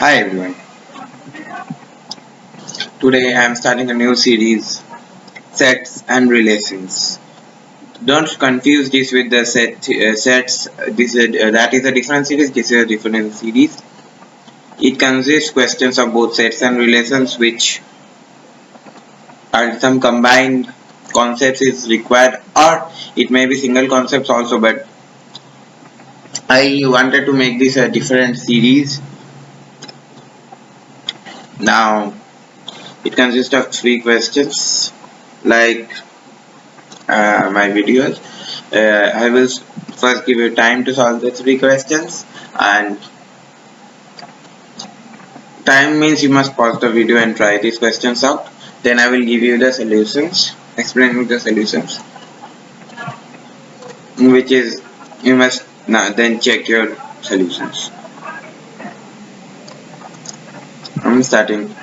Hi everyone. Today I am starting a new series, Sets and Relations. Don't confuse this with the sets. That is a different series. This is a different series. It consists questions of both sets and relations, which are some combined concepts is required, or it may be single concepts also. But I wanted to make this a different series. Now it consists of 3 questions, like my videos. I will first give you time to solve the 3 questions, and time means you must pause the video and try these questions out. Then I will give you the solutions, explaining the solutions, which is you must now then check your solutions. I'm starting.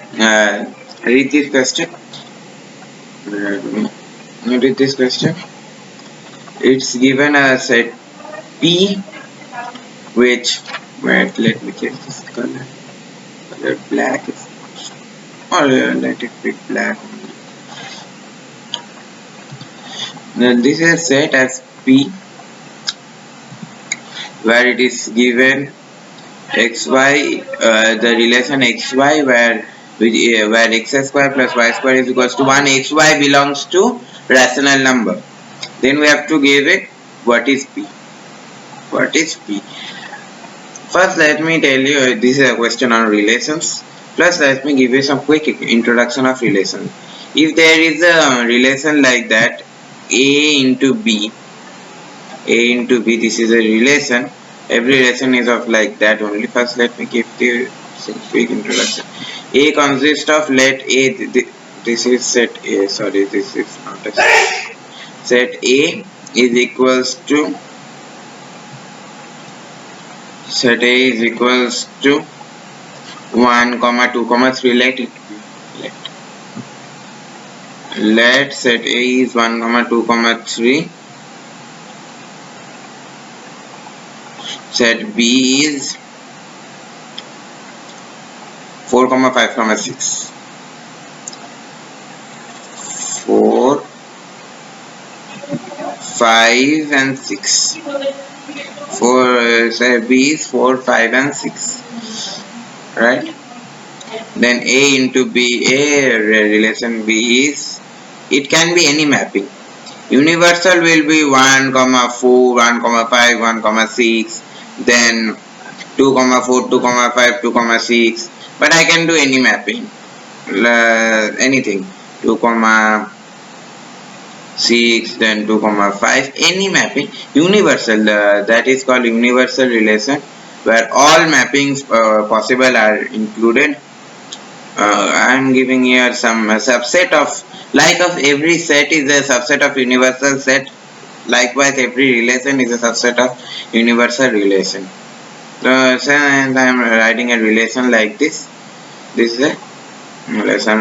Read this question. Read this question. It's given a set P, which wait. Let me change this color. Color black is, or let it be black. Now this is set as P, where it is given xy, the relation xy where x square plus y square is equals to 1. Xy belongs to rational number. Then we have to give it what is P. What is P? First, let me tell you this is a question on relations. Plus, let me give you some quick introduction of relation. If there is a relation like that, A into B, this is a relation. Every relation is of like that only. First, let me give you some quick introduction. A consists of, let A, this is set A, sorry, this is not a set. Set A is equals to, set A is equals to 1, 2, 3, let set A is 1, 2, 3. Set B is 4, 5, 6. 4, 5 and 6. Set B is 4, 5 and 6. Right? Then A into B, A relation B is, it can be any mapping. Universal will be 1, 4, 1, 5, 1, 6. Then 2, 4, 2, 5, 2, 6. But I can do any mapping. Anything. 2, 6, then 2, 5. Any mapping. Universal. That is called universal relation, where all mappings possible are included. I am giving here some subset of, like of every set is a subset of universal set. Likewise, every relation is a subset of universal relation. So I am writing a relation like this. This is a relation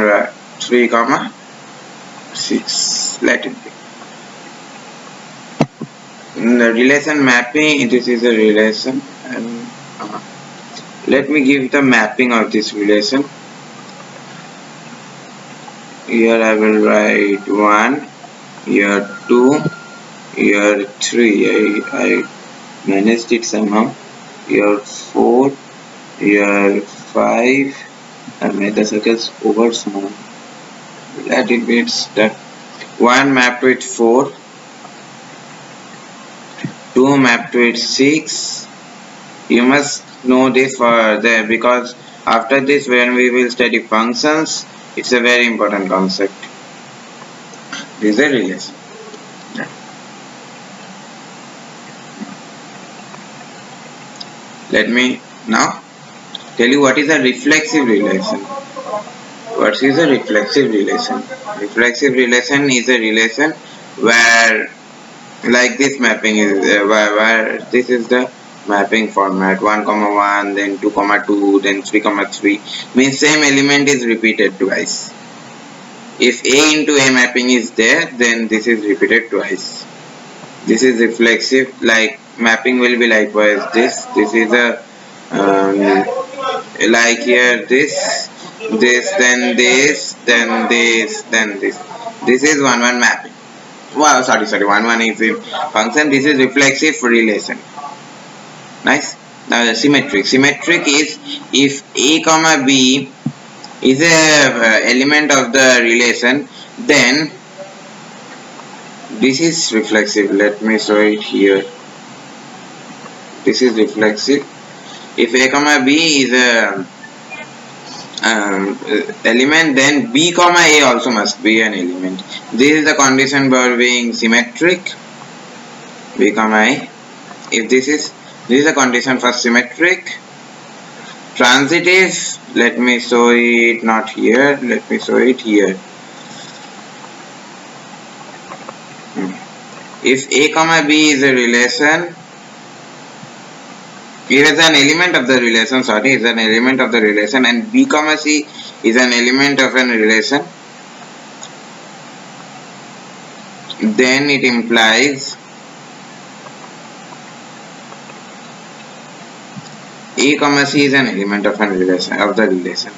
3, 6. Let it be. The relation mapping. This is a relation, and let me give the mapping of this relation. Here I will write 1, here 2, here 3. I managed it somehow. Here 4, here 5. I made the circles over small. Let it be that 1 map to it 4, 2 map to it 6. You must know this for there, because after this, when we will study functions, it's a very important concept. This is a relation. Let me now tell you what is a reflexive relation. What is a reflexive relation? Reflexive relation is a relation where, like this mapping is where this is the mapping format: 1, 1, then 2, 2, then 3, 3. Means same element is repeated twice. If A into A mapping is there, then this is repeated twice. This is reflexive. Like mapping will be likewise this. This is a like here this, then this, then this, then this. This is 1-1 mapping. Wow, sorry, 1-1 is in function. This is reflexive relation. Nice. Now the symmetric. Symmetric is if a comma b is a element of the relation, then this is reflexive. Let me show it here. This is reflexive. If a comma b is a element, then b comma a also must be an element. This is the condition for being symmetric. B comma a. If this is the condition for symmetric. Transitive, let me show it not here, let me show it here. If a comma b is a relation, it is an element of the relation, sorry, is an element of the relation, and b comma c is an element of a relation, then it implies a comma c is an element of the relation.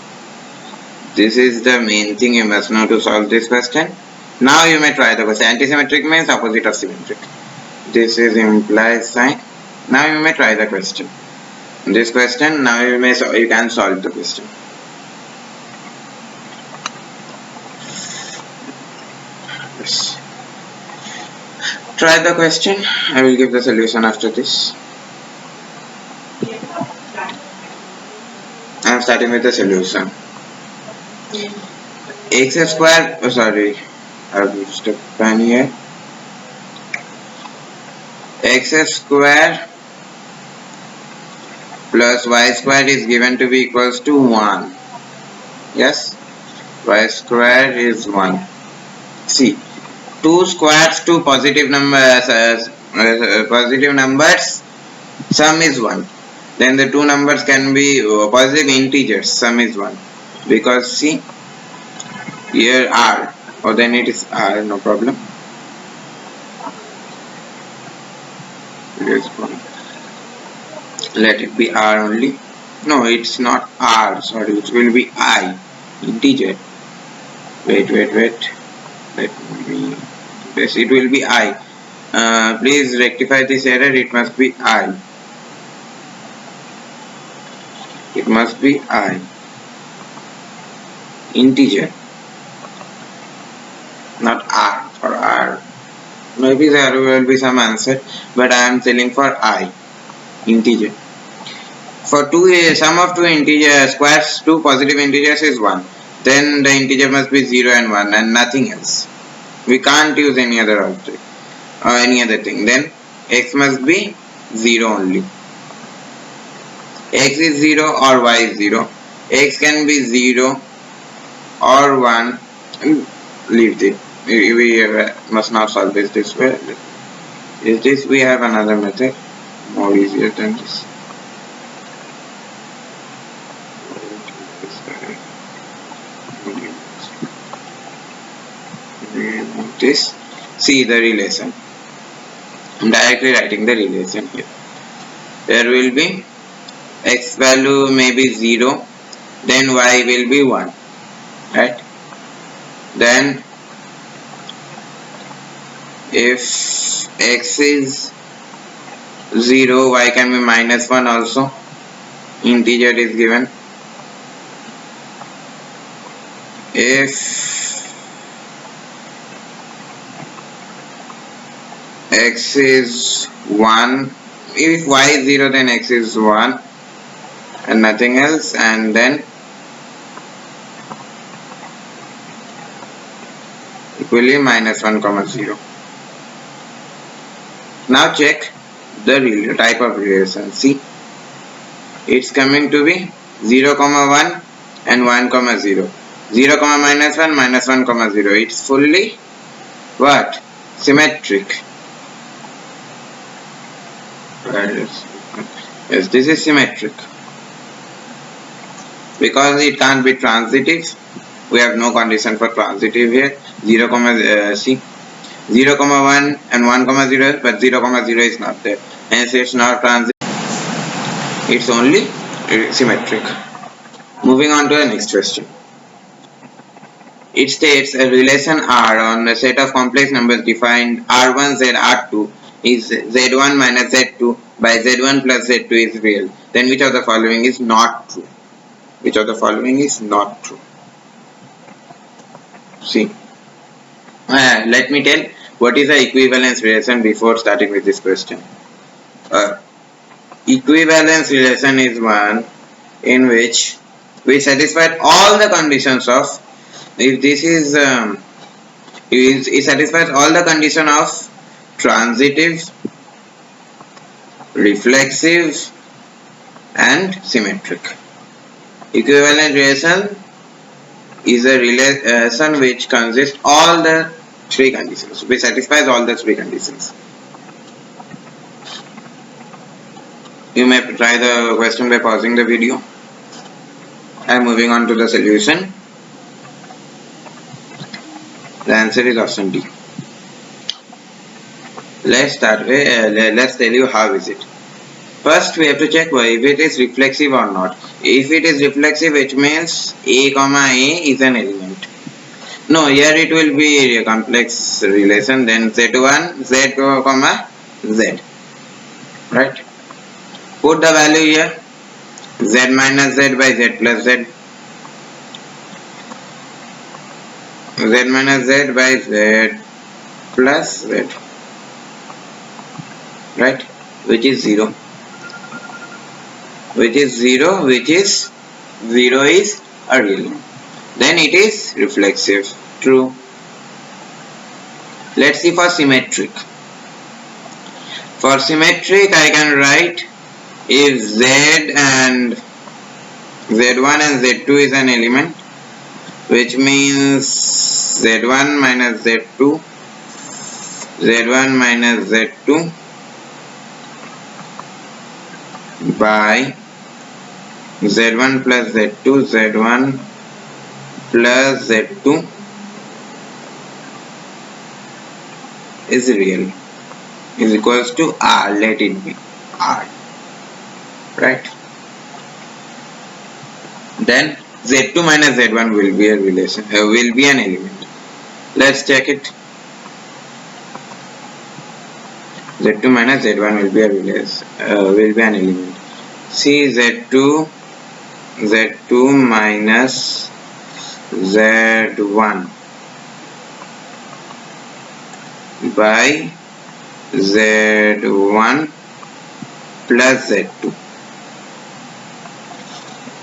This is the main thing you must know to solve this question. Now you may try the question. Antisymmetric means opposite of symmetric. This is implies sign. Now you may try the question. This question, now you can solve the question. Yes. Try the question. I will give the solution after this. I am starting with the solution. X square, oh sorry, I have used a pen here. X square plus y square is given to be equals to 1. Yes, y square is 1. See, two squares, two positive numbers, sum is 1. Then the two numbers can be positive integers, sum is 1. Because see, here r, or then it is r, no problem. Let it be r only. No, it's not r, sorry, it will be I, integer. Wait. Let me, yes, it will be I. Please rectify this error, it must be I. It must be I. Integer. Not r, for r. Maybe there will be some answer, but I am telling for I. Integer. For sum of two integer squares, two positive integers is 1. Then the integer must be 0 and 1 and nothing else. We can't use any other object or any other thing. Then x must be 0 only. X is 0 or y is 0. X can be 0 or 1. Leave it. We must not solve this way. Is this? We have another method more easier than this. This, see the relation. I'm directly writing the relation here. There will be x value may be 0, then y will be 1, right? Then if x is 0, y can be minus 1 also. Integer is given. If x is 1, if y is 0, then x is 1 and nothing else, and then equally minus 1 comma 0. Now check the type of relation. See, it's coming to be 0 comma 1 and 1 comma 0. 0 comma minus 1 minus 1 comma 0. It's fully what? Symmetric. Yes, this is symmetric. Because it can't be transitive, we have no condition for transitive here. 0 comma 0 comma 1 and 1 comma 0, but 0 comma 0 is not there. Hence it's not transitive. It's only symmetric. Moving on to the next question. It states a relation R on a set of complex numbers defined R1, Z, R2 is Z1 minus Z2 by Z1 plus Z2 is real. Then which of the following is not true? Which of the following is not true? See, let me tell what is the equivalence relation before starting with this question. Equivalence relation is one in which we satisfy all the conditions of, if this is it satisfies all the condition of transitive, reflexive and symmetric. Equivalent relation is a relation which consists all the three conditions, which satisfies all the three conditions. You may try the question by pausing the video. I am moving on to the solution. The answer is option D. Let's start with, let's tell you how is it. First we have to check if it is reflexive or not. If it is reflexive, it means A comma A is an element. No, here it will be a complex relation, then Z1, Z comma Z. Right? Put the value here. Z minus Z by Z plus Z. Z minus Z by Z plus Z. Right? Which is 0. Which is 0, which is 0 is a real number. Then it is reflexive. True. Let's see for symmetric. For symmetric, I can write if Z and Z1 and Z2 is an element, which means Z1 minus Z2, Z1 minus Z2 by Z1 plus Z2, Z1 plus Z2 is real, is equals to R, let it be R, right? Then Z2 minus Z1 will be a relation, will be an element. Let's check it. Z2 minus Z1 will be a relation, will be an element. See, Z2 minus Z1 by Z1 plus Z2.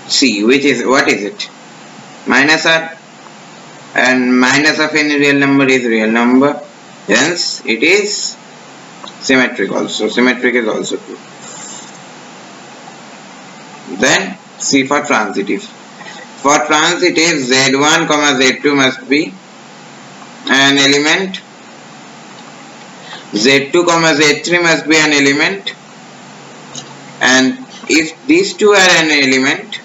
See, what is it? Minus R, and minus of any real number is real number, hence it is symmetric also. Symmetric is also true. Then C for transitive. For transitive, Z1 comma Z2 must be an element, Z2 comma Z3 must be an element, and if these two are an element,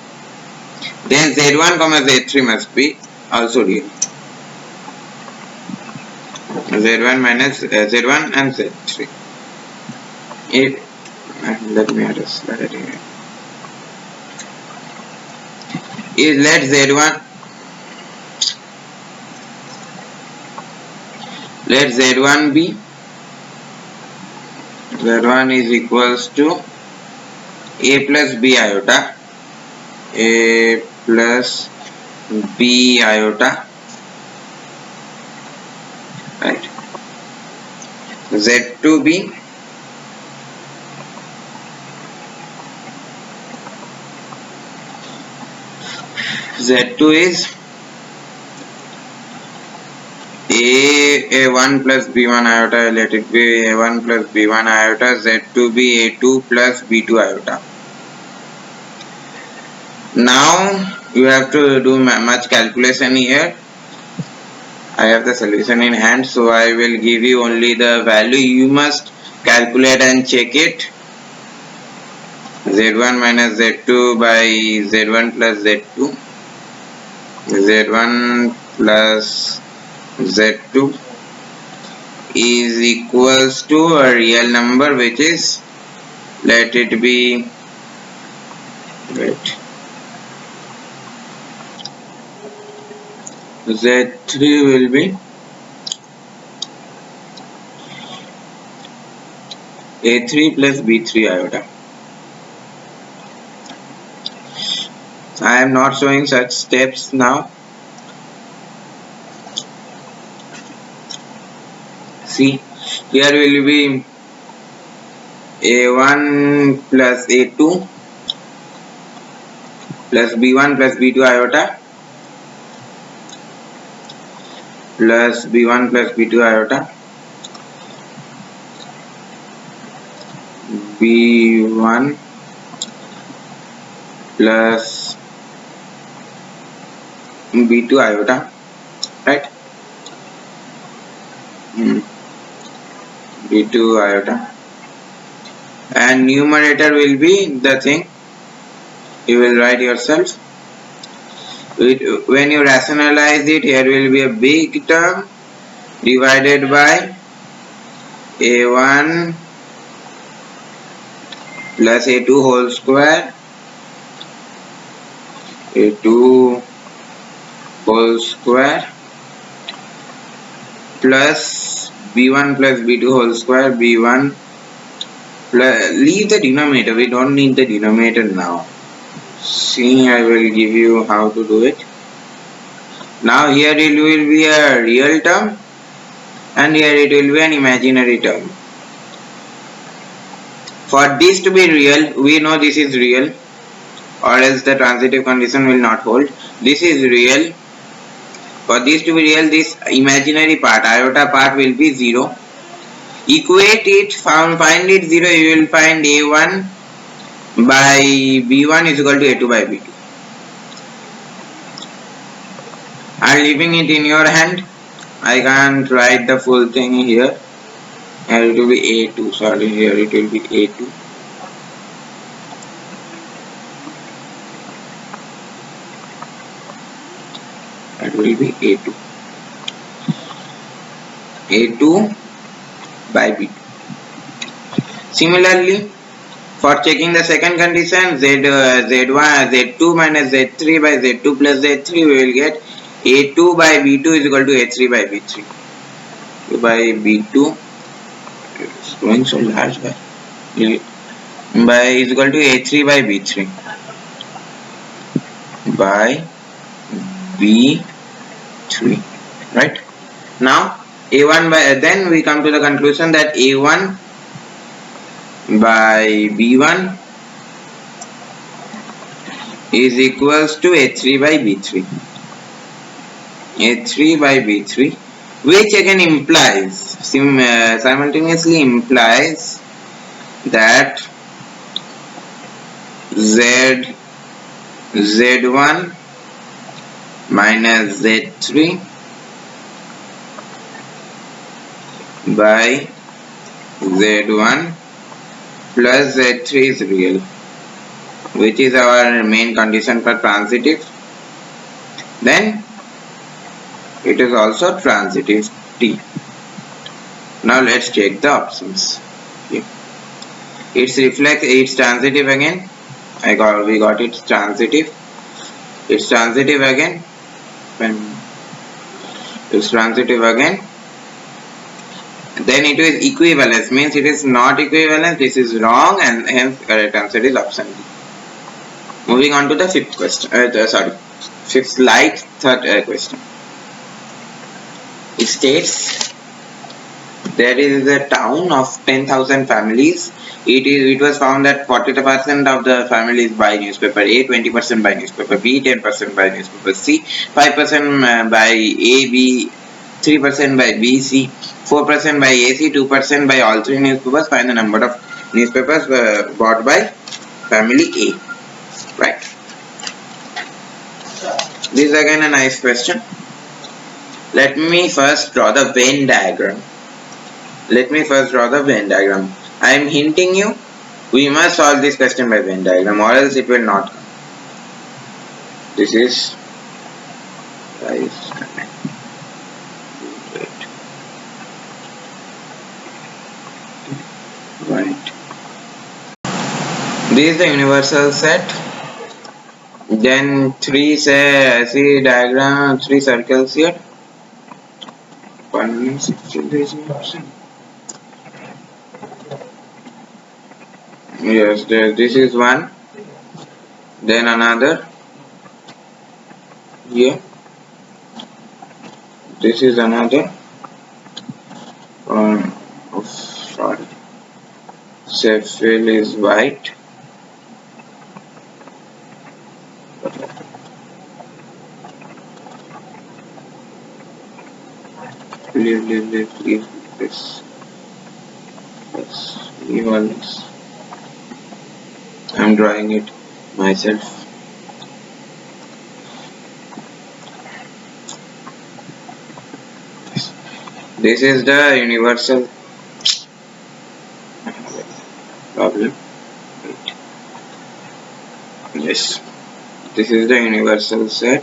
then Z1 comma Z3 must be also real. Z1 minus Z1 and Z3. Let me address that again. Let Z1 be, Z1 is equals to A plus B iota, A plus B iota, right? Z2B Z2 is A1 plus B1 iota, let it be A1 plus B1 iota, Z2B A2 plus B2 iota. Now you have to do much calculation here. I have the solution in hand, so I will give you only the value. You must calculate and check it. Z1 minus Z2 by Z1 plus Z2, Z1 plus Z2 is equals to a real number, which is, let it be Wait. Z3 will be A3 plus B3 iota. I am not showing such steps now. See, here will be A1 plus A2 plus B1 plus B2 iota plus B1 plus B2 iota B1 plus B2 iota, right? B2 iota, and numerator will be the thing you will write yourself. When you rationalize it, here will be a big term divided by A1 plus A2 whole square, A2 whole square plus B1 plus B2 whole square, B1 plus, leave the denominator, we don't need the denominator now. See, I will give you how to do it. Now here it will be a real term and here it will be an imaginary term. For this to be real, we know this is real, or else the transitive condition will not hold. This is real. For this to be real, this imaginary part, iota part, will be 0. Equate it, find it 0, you will find A1 by B1 is equal to A2 by B2. I am leaving it in your hand. I can't write the full thing here. Here it will be A2, sorry, here it will be A2. That will be A2. A2 by B2. Similarly, for checking the second condition, Z1, Z2 minus Z3 by Z2 plus Z3, we will get A2 by B2 is equal to A3 by B3. A2 by B2, it's going so large by is equal to A3 by B3 by B3, right? Now A1 by, then we come to the conclusion that A1 by B1 is equals to A3 by B3. A3 by B3, which again implies, simultaneously implies that Z1 minus Z3 by Z1 plus Z3 is real, which is our main condition for transitive. Then it is also transitive T. Now let's check the options. Okay. It's transitive again. We got it transitive. It's transitive again. It's transitive again. Then it is equivalence, means it is not equivalent. This is wrong, and hence correct answer is option D. Moving on to the fifth question. Fifth slide, third question. It states there is a town of 10,000 families. It was found that 40% of the families buy newspaper A, 20% buy newspaper B, 10% buy newspaper C, 5% by A, B, 3% by B, C, 4% by AC, 2% by all three newspapers. Find the number of newspapers bought by family A. Right. This is again a nice question. Let me first draw the Venn diagram. I am hinting you, we must solve this question by Venn diagram, or else it will not come. This is right. This is the universal set Then see diagram, 3 circles here. Permanent option. Yes, this is one. Then another. Here. This is another. Oh, sorry. Fill is white. Leave this. Yes, leave all this. I'm drawing it myself. This is the universal problem. Yes, this is the universal set.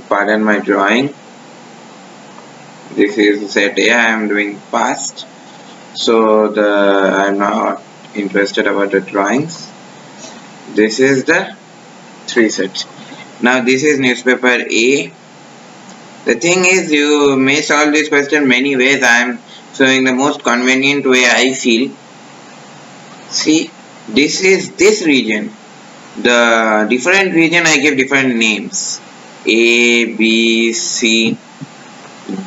Pardon my drawing. This is set A. I am doing fast, so I'm not interested about the drawings. This is the 3 sets. Now this is newspaper A. The thing is, you may solve this question many ways. I am showing the most convenient way I feel. See, this is this region. The different region I give different names. A, B, C.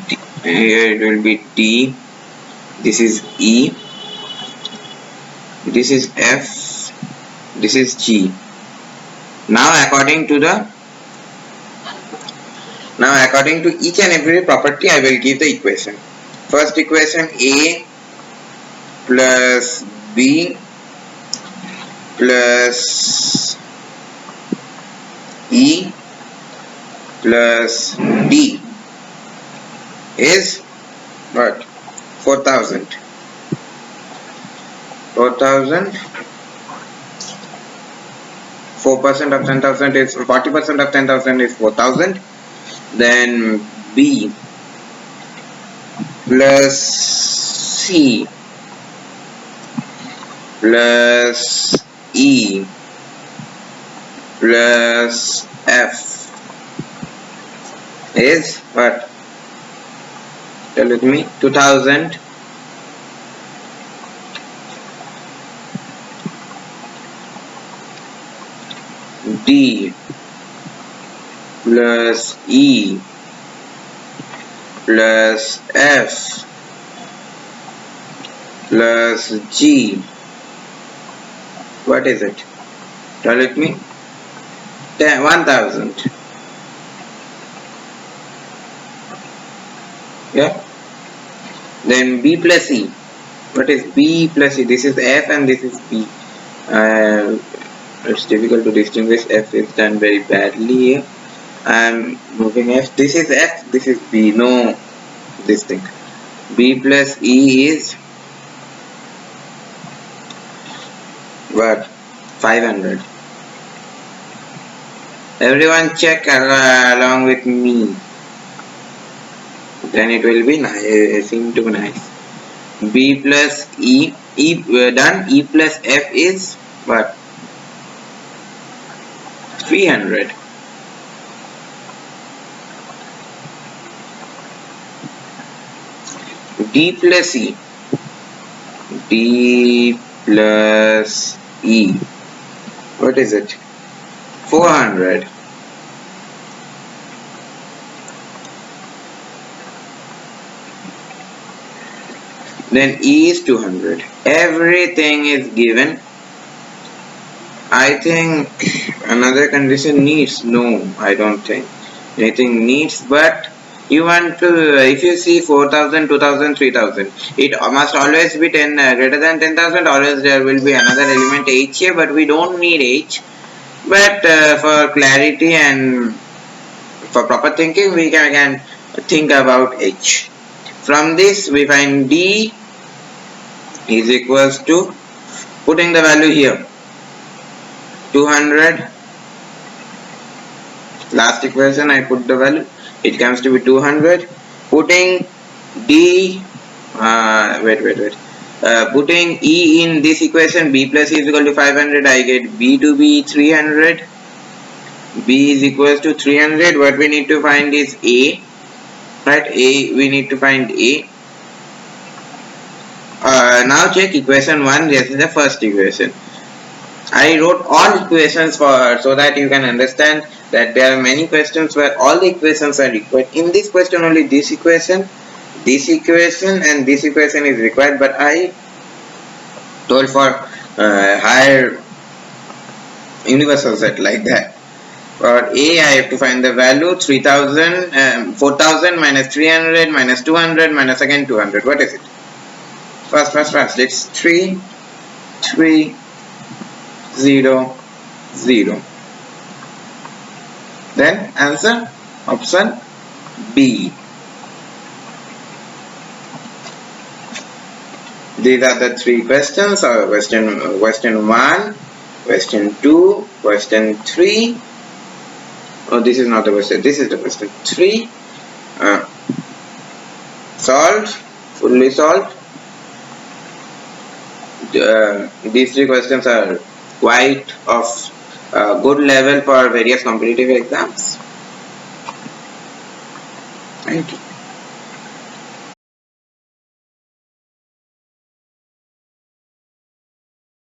D. Here it will be D. This is E. This is F. This is G. Now according to each and every property, I will give the equation. First equation, A plus B plus E plus D is what? 4,000. 4,000. 4% of 10,000 is 40% of 10,000 is 4,000. Then B plus C plus E plus F is what? Tell with me. 2,000. D plus E plus F plus G. What is it? Tell it me. 1,000. Yeah. Then B plus E. What is B plus E? This is F and this is B. It's difficult to distinguish. F is done very badly here. I'm moving F. This is F. This is B. No, this thing. B plus E is what? 500. Everyone check along with me. Then it will be nice. Seem to be nice. B plus E. Done. E plus F is what? 300. D plus E. D plus E. What is it? 400. Then E is 200. Everything is given. I think another condition needs. No, I don't think anything needs, but you want to, if you see 4,000, 2,000, 3,000, it must always be 10 greater than 10,000, always there will be another element H here, but we don't need H. But for clarity and for proper thinking, we can think about H. From this we find D is equals to, putting the value here, 200. Last equation I put the value, it comes to be 200. Putting D, putting E in this equation, B plus E is equal to 500, I get B to be 300. B is equals to 300. What we need to find is A, right? A, we need to find A. Now check equation 1. This is the first equation. I wrote all equations for so that you can understand that there are many questions where all the equations are required. In this question only this equation and this equation is required, but I told for higher universal set like that. For A, I have to find the value 3000, 4000 minus 300 minus 200 minus again 200. What is it? Fast. It's 3, 3, 0, 0. Then answer option B. These are the three questions. Question 1, question 2, question 3. Oh, this is not the question. This is the question 3. Solved, fully solved. These three questions are quite of good level for various competitive exams. Thank you.